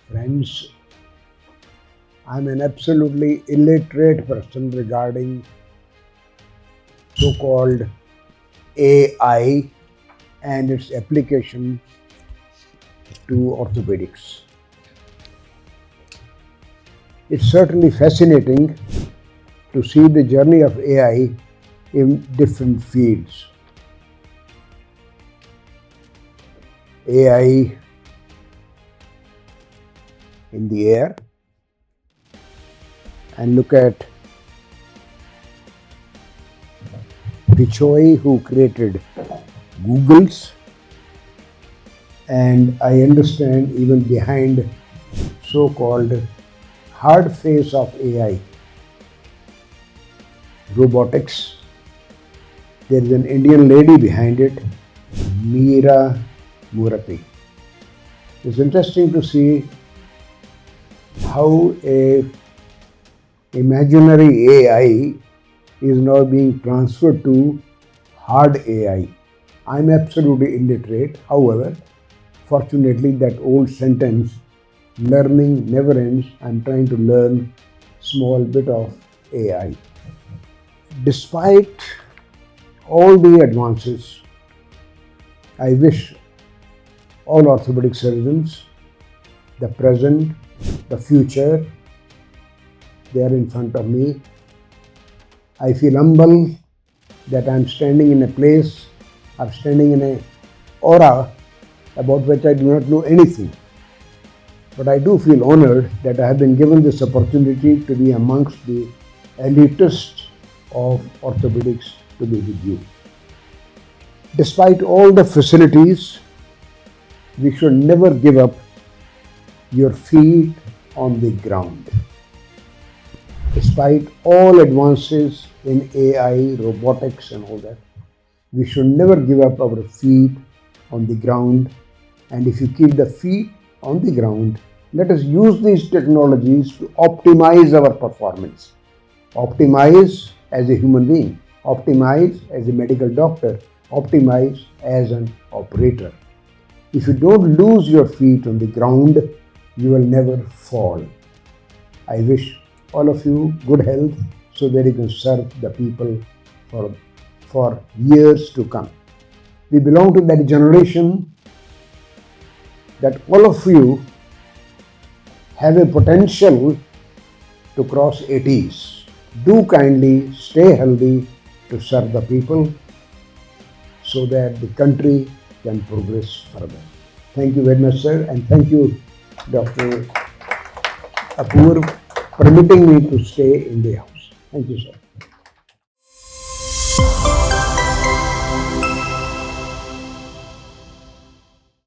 Friends, I'm an absolutely illiterate person regarding so-called AI and its application to orthopedics. It's certainly fascinating to see the journey of AI in different fields. AI in the air, and look at Pichoi, who created Google's, and I understand even behind so-called hard face of AI, robotics, there is an Indian lady behind it, Meera Murati. It's interesting to see how a imaginary AI is now being transferred to hard AI. I'm absolutely illiterate. However, fortunately, that old sentence, learning never ends, I'm trying to learn small bit of AI. Despite all the advances, I wish all orthopedic surgeons, the present, the future, they are in front of me. I feel humble that I'm standing in a place, I'm standing in an aura about which I do not know anything. But I do feel honored that I have been given this opportunity to be amongst the elitists of orthopedics to be with you. Despite all the facilities, we should never give up your feet on the ground. Despite all advances in AI, robotics and all that, we should never give up our feet on the ground. And if you keep the feet on the ground, let us use these technologies to optimize our performance. Optimize as a human being, optimize as a medical doctor, optimize as an operator. If you don't lose your feet on the ground, you will never fall. I wish all of you good health so that you can serve the people for years to come. We belong to that generation that all of you have a potential to cross 80s. Do kindly stay healthy to serve the people so that the country can progress further. Thank you very much, sir, and thank you, Dr. Apur, permitting me to stay in the house. Thank you, sir.